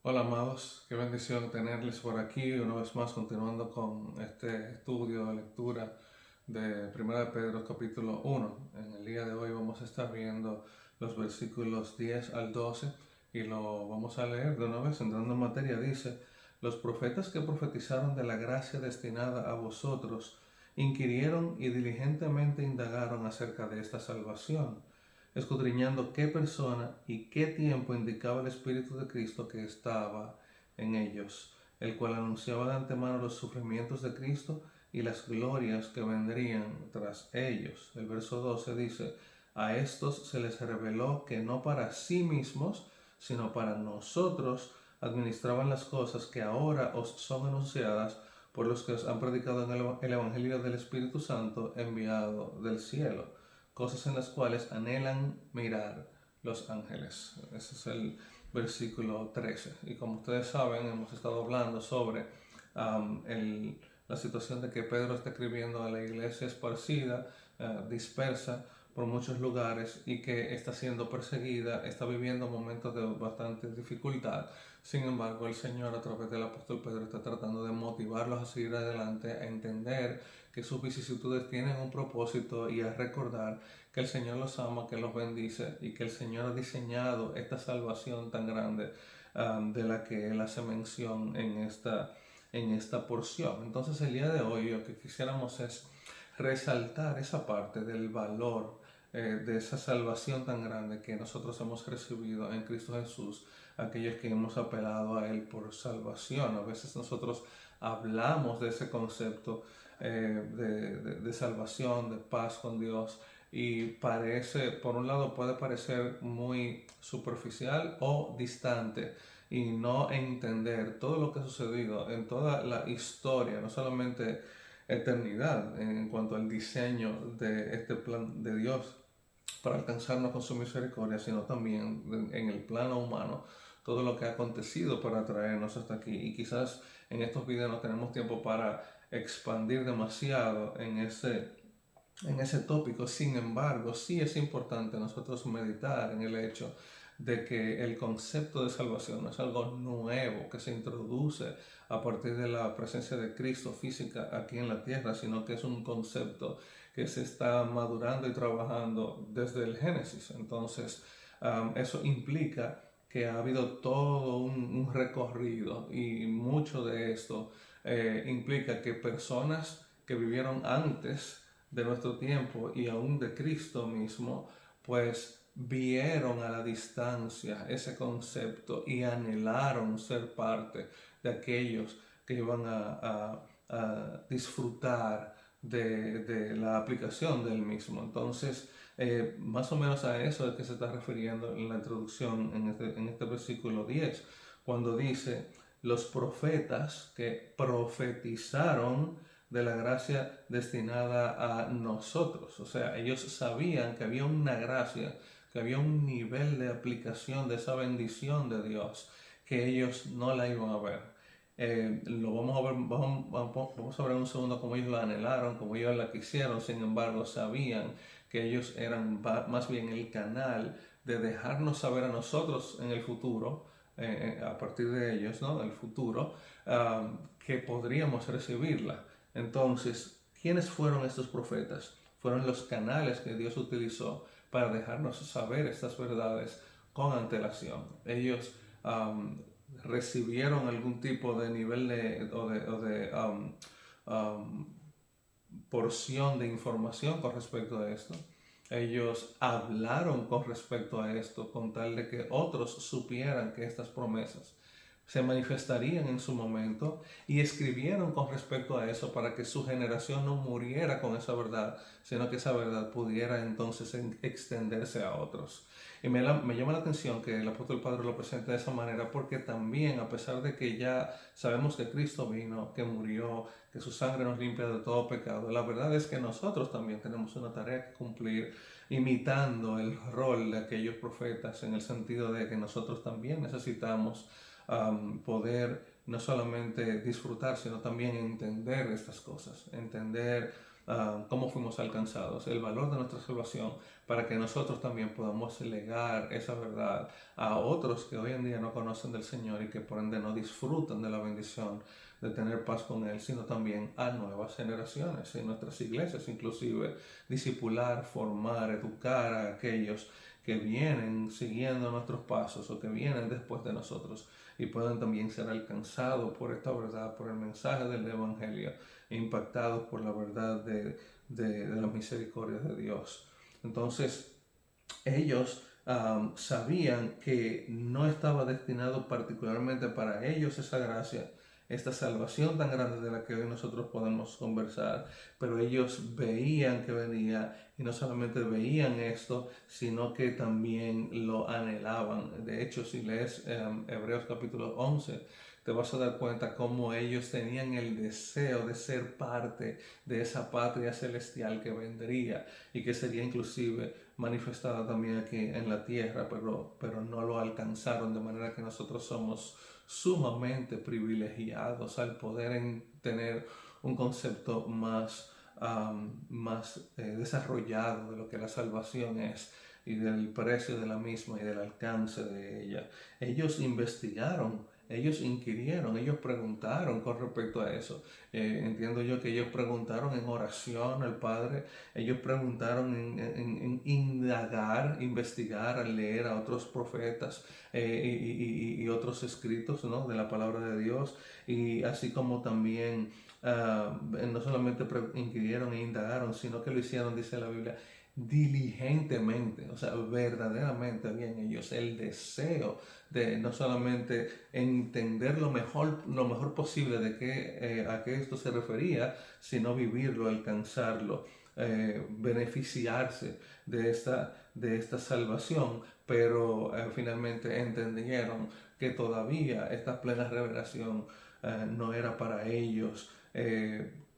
Hola amados, qué bendición tenerles por aquí una vez más continuando con este estudio de lectura de 1 de Pedro capítulo 1. En el día de hoy vamos a estar viendo los versículos 10 al 12 y lo vamos a leer de una vez entrando en materia. Dice: los profetas que profetizaron de la gracia destinada a vosotros inquirieron y diligentemente indagaron acerca de esta salvación, escudriñando qué persona y qué tiempo indicaba el Espíritu de Cristo que estaba en ellos, el cual anunciaba de antemano los sufrimientos de Cristo y las glorias que vendrían tras ellos. El verso 12 dice: a estos se les reveló que no para sí mismos, sino para nosotros administraban las cosas que ahora os son anunciadas por los que os han predicado en el Evangelio del Espíritu Santo enviado del cielo, cosas en las cuales anhelan mirar los ángeles. Ese es el versículo 13. Y como ustedes saben, hemos estado hablando sobre la situación de que Pedro está escribiendo a la iglesia esparcida, dispersa por muchos lugares y que está siendo perseguida, está viviendo momentos de bastante dificultad. Sin embargo, el Señor, a través del apóstol Pedro, está tratando de motivarlos a seguir adelante, a entender que sus vicisitudes tienen un propósito y a recordar que el Señor los ama, que los bendice y que el Señor ha diseñado esta salvación tan grande de la que Él hace mención en esta porción. Entonces, el día de hoy lo que quisiéramos es resaltar esa parte del valor de esa salvación tan grande que nosotros hemos recibido en Cristo Jesús, aquellos que hemos apelado a Él por salvación. A veces nosotros hablamos de ese concepto de salvación, de paz con Dios, y parece, por un lado puede parecer muy superficial o distante y no entender todo lo que ha sucedido en toda la historia, no solamente eternidad en cuanto al diseño de este plan de Dios para alcanzarnos con su misericordia, sino también en el plano humano, todo lo que ha acontecido para traernos hasta aquí. Y quizás en estos videos no tenemos tiempo para expandir demasiado en ese tópico. Sin embargo, sí es importante nosotros meditar en el hecho de que el concepto de salvación no es algo nuevo que se introduce a partir de la presencia de Cristo física aquí en la tierra, sino que es un concepto que se está madurando y trabajando desde el Génesis. Entonces, eso implica que ha habido todo un recorrido, y mucho de esto implica que personas que vivieron antes de nuestro tiempo y aún de Cristo mismo, pues vieron a la distancia ese concepto y anhelaron ser parte de aquellos que iban a disfrutar de la aplicación del mismo. Entonces, más o menos a eso es que se está refiriendo en la introducción en este versículo 10, cuando dice: los profetas que profetizaron de la gracia destinada a nosotros. O sea, ellos sabían que había una gracia, que había un nivel de aplicación de esa bendición de Dios, que ellos no la iban a ver. Lo vamos a ver, vamos a ver en un segundo cómo ellos la anhelaron, cómo ellos la quisieron. Sin embargo, sabían que ellos eran más bien el canal de dejarnos saber a nosotros en el futuro, a partir de ellos, ¿no? El futuro, que podríamos recibirla. Entonces, ¿quiénes fueron estos profetas? Fueron los canales que Dios utilizó para dejarnos saber estas verdades con antelación. Ellos recibieron algún tipo de nivel de porción de información con respecto a esto. Ellos hablaron con respecto a esto con tal de que otros supieran que estas promesas se manifestarían en su momento, y escribieron con respecto a eso para que su generación no muriera con esa verdad, sino que esa verdad pudiera entonces extenderse a otros. Y me llama la atención que el apóstol Pedro lo presente de esa manera, porque también, a pesar de que ya sabemos que Cristo vino, que murió, que su sangre nos limpia de todo pecado, la verdad es que nosotros también tenemos una tarea que cumplir, imitando el rol de aquellos profetas, en el sentido de que nosotros también necesitamos poder no solamente disfrutar, sino también entender estas cosas, entender cómo fuimos alcanzados, el valor de nuestra salvación, para que nosotros también podamos legar esa verdad a otros que hoy en día no conocen del Señor y que por ende no disfrutan de la bendición de tener paz con Él, sino también a nuevas generaciones, en nuestras iglesias inclusive, discipular, formar, educar a aquellos que vienen siguiendo nuestros pasos o que vienen después de nosotros y puedan también ser alcanzados por esta verdad, por el mensaje del Evangelio, e impactados por la verdad de la misericordia de Dios. Entonces, ellos sabían que no estaba destinado particularmente para ellos esa gracia, esta salvación tan grande de la que hoy nosotros podemos conversar, pero ellos veían que venía y no solamente veían esto, sino que también lo anhelaban. De hecho, si lees Hebreos capítulo 11, te vas a dar cuenta cómo ellos tenían el deseo de ser parte de esa patria celestial que vendría y que sería inclusive manifestada también aquí en la tierra, pero no lo alcanzaron, de manera que nosotros somos sumamente privilegiados al poder tener un concepto más desarrollado de lo que la salvación es y del precio de la misma y del alcance de ella. Ellos investigaron, ellos inquirieron, ellos preguntaron con respecto a eso. Entiendo yo que ellos preguntaron en oración al Padre, ellos preguntaron en indagar, investigar, al leer a otros profetas y otros escritos, ¿no?, de la palabra de Dios, y así como también no solamente inquirieron e indagaron, sino que lo hicieron, dice la Biblia, diligentemente, o sea, verdaderamente habían ellos el deseo de no solamente entender lo mejor posible a qué esto se refería, sino vivirlo, alcanzarlo, beneficiarse de esta salvación, pero finalmente entendieron que todavía esta plena revelación no era para ellos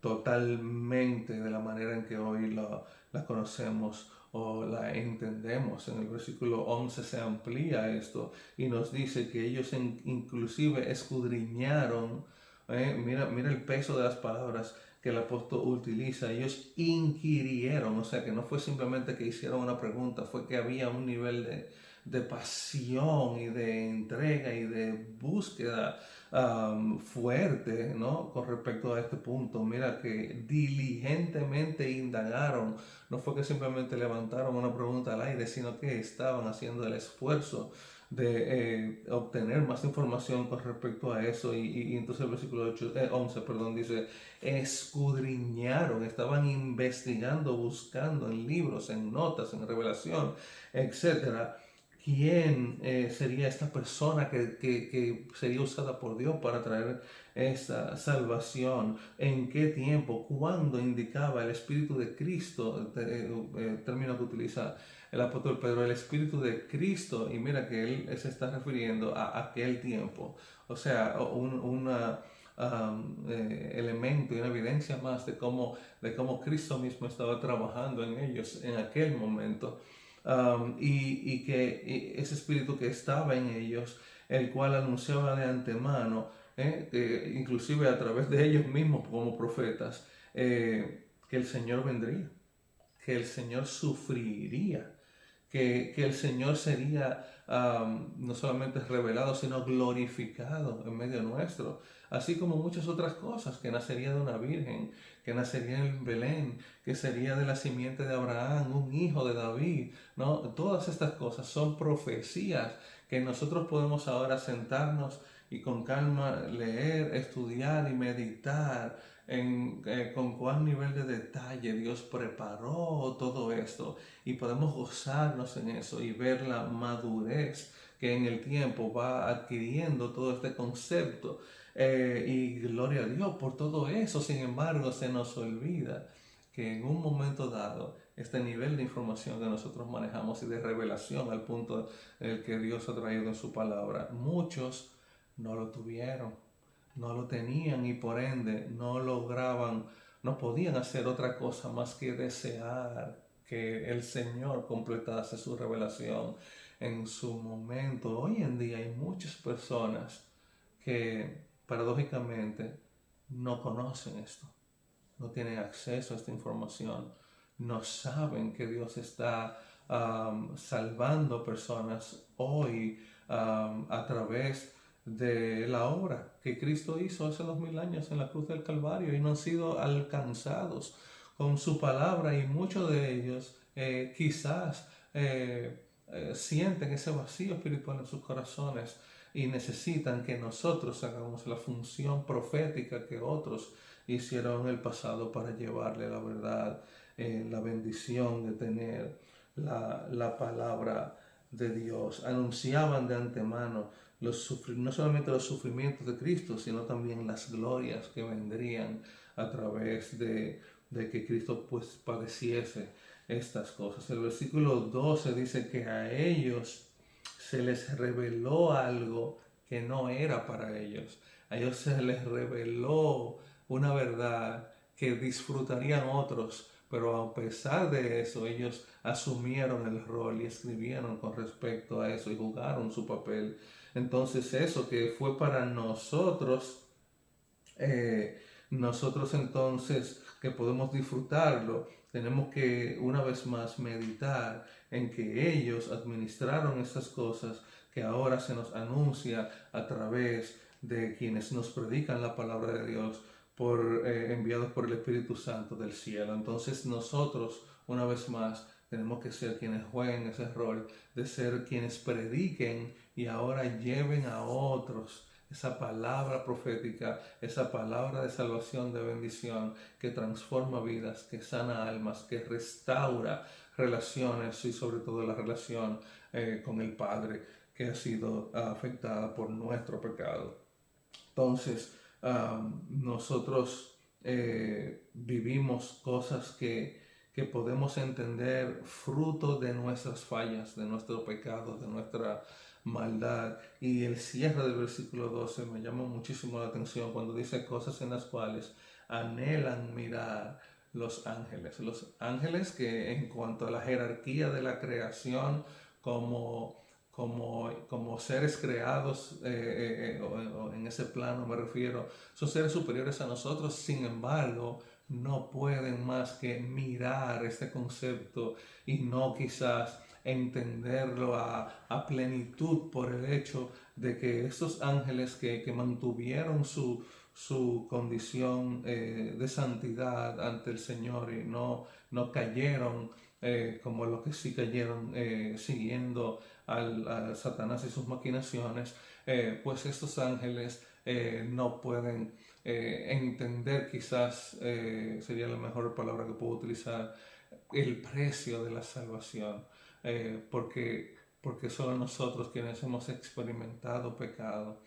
totalmente de la manera en que hoy la conocemos o la entendemos. En el versículo 11 se amplía esto y nos dice que ellos inclusive escudriñaron, mira el peso de las palabras que el apóstol utiliza. Ellos inquirieron, o sea que no fue simplemente que hicieron una pregunta, fue que había un nivel de pasión y de entrega y de búsqueda fuerte, ¿no?, con respecto a este punto. Mira que diligentemente indagaron, no fue que simplemente levantaron una pregunta al aire, sino que estaban haciendo el esfuerzo de obtener más información con respecto a eso. Y entonces el versículo 11 dice, escudriñaron, estaban investigando, buscando en libros, en notas, en revelación, etcétera, quién sería esta persona que sería usada por Dios para traer esta salvación, en qué tiempo, cuándo indicaba el Espíritu de Cristo, término que utiliza el apóstol Pedro, el Espíritu de Cristo, y mira que él se está refiriendo a aquel tiempo, o sea, elemento y una evidencia más de cómo Cristo mismo estaba trabajando en ellos en aquel momento. Y que ese espíritu que estaba en ellos, el cual anunciaba de antemano, inclusive a través de ellos mismos como profetas, que el Señor vendría, que el Señor sufriría, que el Señor sería no solamente revelado, sino glorificado en medio nuestro, así como muchas otras cosas, que nacería de una virgen, que nacería en Belén, que sería de la simiente de Abraham, un hijo de David, ¿no? Todas estas cosas son profecías que nosotros podemos ahora sentarnos y con calma leer, estudiar y meditar con cuál nivel de detalle Dios preparó todo esto, y podemos gozarnos en eso y ver la madurez que en el tiempo va adquiriendo todo este concepto, y gloria a Dios por todo eso. Sin embargo, se nos olvida que en un momento dado este nivel de información que nosotros manejamos y de revelación al punto en el que Dios ha traído en su palabra, muchos no lo tuvieron, no lo tenían, y por ende no lograban, no podían hacer otra cosa más que desear que el Señor completase su revelación en su momento. Hoy en día hay muchas personas que paradójicamente no conocen esto. no tienen acceso a esta información, no saben que Dios está salvando personas hoy a través de la obra que Cristo hizo hace 2000 años en la cruz del Calvario, y no han sido alcanzados con su palabra, y muchos de ellos quizás sienten ese vacío espiritual en sus corazones y necesitan que nosotros hagamos la función profética que otros hicieron en el pasado para llevarle la verdad, la bendición de tener la palabra de Dios. Anunciaban de antemano no solamente los sufrimientos de Cristo, sino también las glorias que vendrían a través de que Cristo pues padeciese estas cosas. El versículo 12 dice que a ellos se les reveló algo que no era para ellos. A ellos se les reveló una verdad que disfrutarían otros, pero a pesar de eso ellos asumieron el rol y escribieron con respecto a eso y jugaron su papel. Entonces eso que fue para nosotros, nosotros entonces que podemos disfrutarlo, tenemos que una vez más meditar en que ellos administraron estas cosas que ahora se nos anuncia a través de quienes nos predican la palabra de Dios, enviados por el Espíritu Santo del cielo. Entonces nosotros, una vez más, tenemos que ser quienes jueguen ese rol de ser quienes prediquen y ahora lleven a otros esa palabra profética, esa palabra de salvación, de bendición, que transforma vidas, que sana almas, que restaura relaciones y sobre todo la relación con el Padre, que ha sido afectada por nuestro pecado. Entonces, nosotros vivimos cosas que podemos entender fruto de nuestras fallas, de nuestro pecado, de nuestra maldad. Y el cierre del versículo 12 me llama muchísimo la atención cuando dice cosas en las cuales anhelan mirar los ángeles. Los ángeles que en cuanto a la jerarquía de la creación como seres creados, en ese plano me refiero, son seres superiores a nosotros, sin embargo, no pueden más que mirar este concepto y no quizás entenderlo a plenitud por el hecho de que estos ángeles que mantuvieron su condición de santidad ante el Señor y no cayeron como los que sí cayeron siguiendo a Satanás y sus maquinaciones, pues estos ángeles no pueden entender, quizás sería la mejor palabra que puedo utilizar, el precio de la salvación, porque solo nosotros quienes hemos experimentado pecado,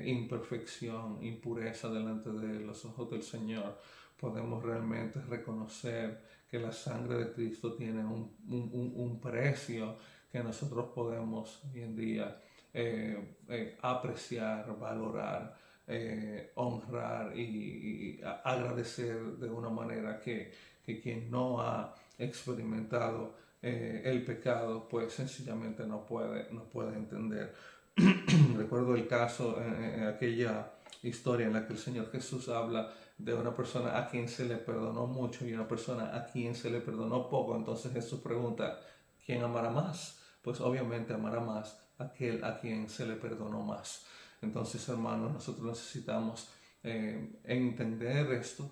imperfección, impureza delante de los ojos del Señor, podemos realmente reconocer que la sangre de Cristo tiene un precio que nosotros podemos hoy en día apreciar, valorar, honrar y agradecer de una manera que quien no ha experimentado el pecado pues sencillamente no puede entender. Recuerdo el caso en aquella historia en la que el Señor Jesús habla de una persona a quien se le perdonó mucho y una persona a quien se le perdonó poco. Entonces Jesús pregunta, ¿quién amará más? Pues obviamente amará más aquel a quien se le perdonó más. Entonces, hermanos, nosotros necesitamos entender esto,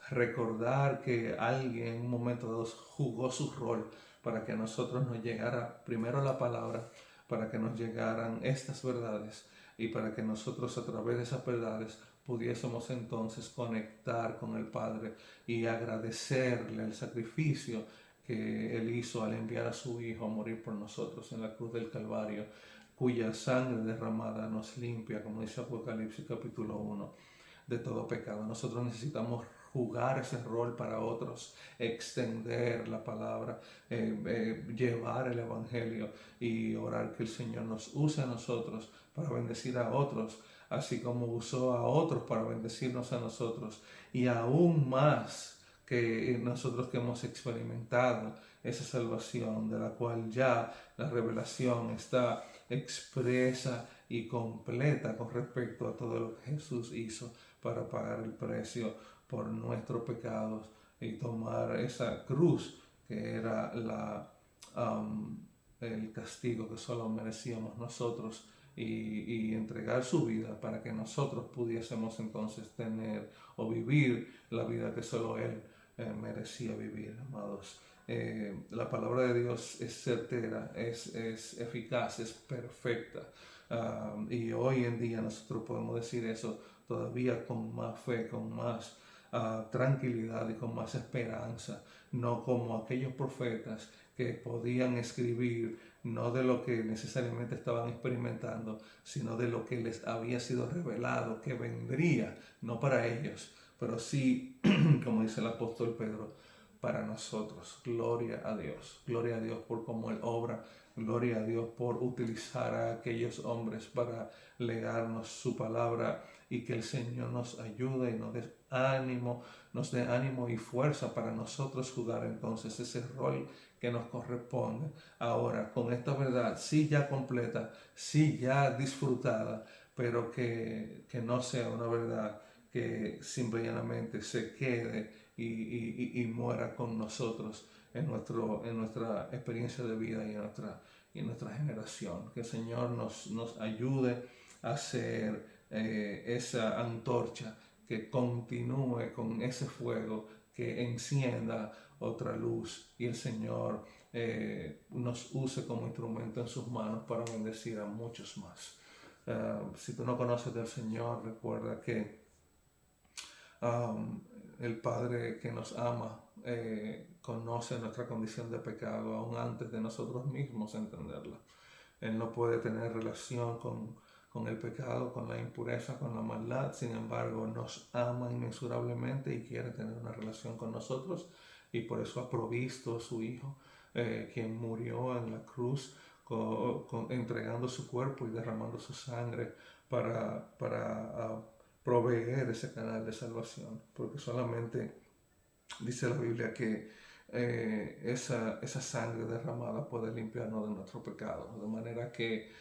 recordar que alguien en un momento dado jugó su rol para que a nosotros nos llegara primero la palabra, para que nos llegaran estas verdades y para que nosotros a través de esas verdades pudiésemos entonces conectar con el Padre y agradecerle el sacrificio que Él hizo al enviar a su Hijo a morir por nosotros en la cruz del Calvario, cuya sangre derramada nos limpia, como dice Apocalipsis capítulo 1, de todo pecado. Nosotros necesitamos jugar ese rol para otros, extender la palabra, llevar el Evangelio y orar que el Señor nos use a nosotros para bendecir a otros, así como usó a otros para bendecirnos a nosotros, y aún más que nosotros que hemos experimentado esa salvación de la cual ya la revelación está expresa y completa con respecto a todo lo que Jesús hizo para pagar el precio por nuestros pecados y tomar esa cruz que era el castigo que solo merecíamos nosotros y entregar su vida para que nosotros pudiésemos entonces tener o vivir la vida que solo Él merecía vivir, amados. La palabra de Dios es certera, es eficaz, es perfecta. Y hoy en día nosotros podemos decir eso todavía con más fe, con más tranquilidad y con más esperanza, no como aquellos profetas que podían escribir no de lo que necesariamente estaban experimentando, sino de lo que les había sido revelado, que vendría, no para ellos, pero sí, como dice el apóstol Pedro, para nosotros. Gloria a Dios por cómo Él obra, gloria a Dios por utilizar a aquellos hombres para legarnos su palabra y que el Señor nos ayude y nos dé ánimo y fuerza para nosotros jugar entonces ese rol que nos corresponde ahora con esta verdad, sí ya completa, sí ya disfrutada, pero que no sea una verdad que simple y llanamente se quede y muera con nosotros en nuestra experiencia de vida y en nuestra generación. Que el Señor nos ayude a ser esa antorcha que continúe con ese fuego, que encienda otra luz y el Señor nos use como instrumento en sus manos para bendecir a muchos más. Si tú no conoces del Señor, recuerda que el Padre que nos ama conoce nuestra condición de pecado aún antes de nosotros mismos entenderla. Él no puede tener relación con el pecado, con la impureza, con la maldad. Sin embargo, nos ama inmensurablemente y quiere tener una relación con nosotros, y por eso ha provisto a su Hijo, quien murió en la cruz, entregando su cuerpo y derramando su sangre para proveer ese canal de salvación, porque solamente dice la Biblia que esa sangre derramada puede limpiarnos de nuestro pecado, de manera que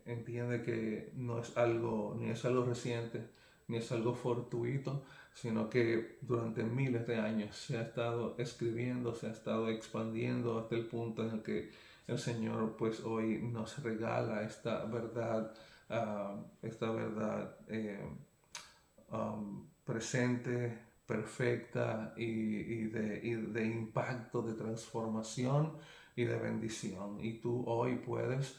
entiende que no es algo, ni es algo reciente, ni es algo fortuito, sino que durante miles de años se ha estado escribiendo, se ha estado expandiendo hasta el punto en el que el Señor pues hoy nos regala esta verdad presente, perfecta y de impacto, de transformación y de bendición. Y tú hoy puedes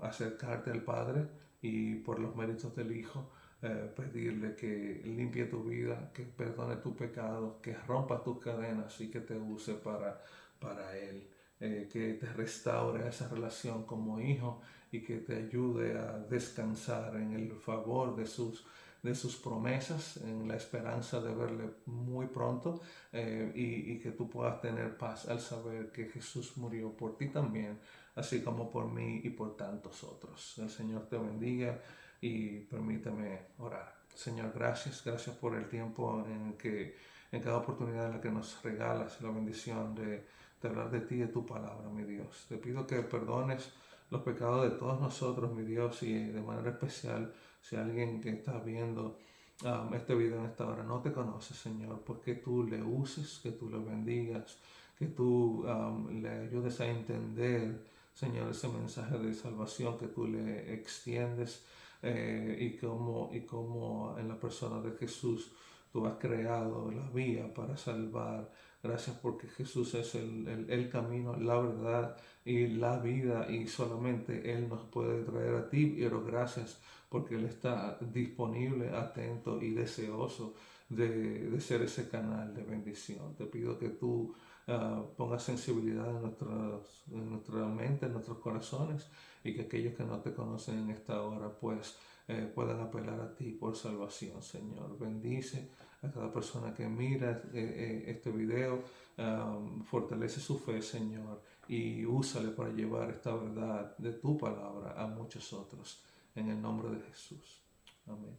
acercarte al Padre y por los méritos del Hijo pedirle que limpie tu vida, que perdone tu pecado, que rompa tus cadenas y que te use para Él. Que te restaure esa relación como hijo y que te ayude a descansar en el favor de sus promesas, en la esperanza de verle muy pronto, y que tú puedas tener paz al saber que Jesús murió por ti también, así como por mí y por tantos otros. El Señor te bendiga y permítame orar. Señor, gracias por el tiempo en cada oportunidad en la que nos regalas la bendición de hablar de ti y de tu palabra, mi Dios. Te pido que perdones los pecados de todos nosotros, mi Dios, y de manera especial si alguien que está viendo este video en esta hora no te conoce, Señor, pues que tú le uses, que tú le bendigas, que tú le ayudes a entender, Señor, ese mensaje de salvación que tú le extiendes, y cómo en la persona de Jesús tú has creado la vía para salvar. Gracias porque Jesús es el camino, la verdad y la vida, y solamente Él nos puede traer a ti. Pero gracias porque Él está disponible, atento y deseoso de ser ese canal de bendición. Te pido que tú pongas sensibilidad en nuestra mente, en nuestros corazones, y que aquellos que no te conocen en esta hora pues puedan apelar a ti por salvación, Señor. Bendice a cada persona que mira este video, fortalece su fe, Señor, y úsale para llevar esta verdad de tu palabra a muchos otros. En el nombre de Jesús. Amén.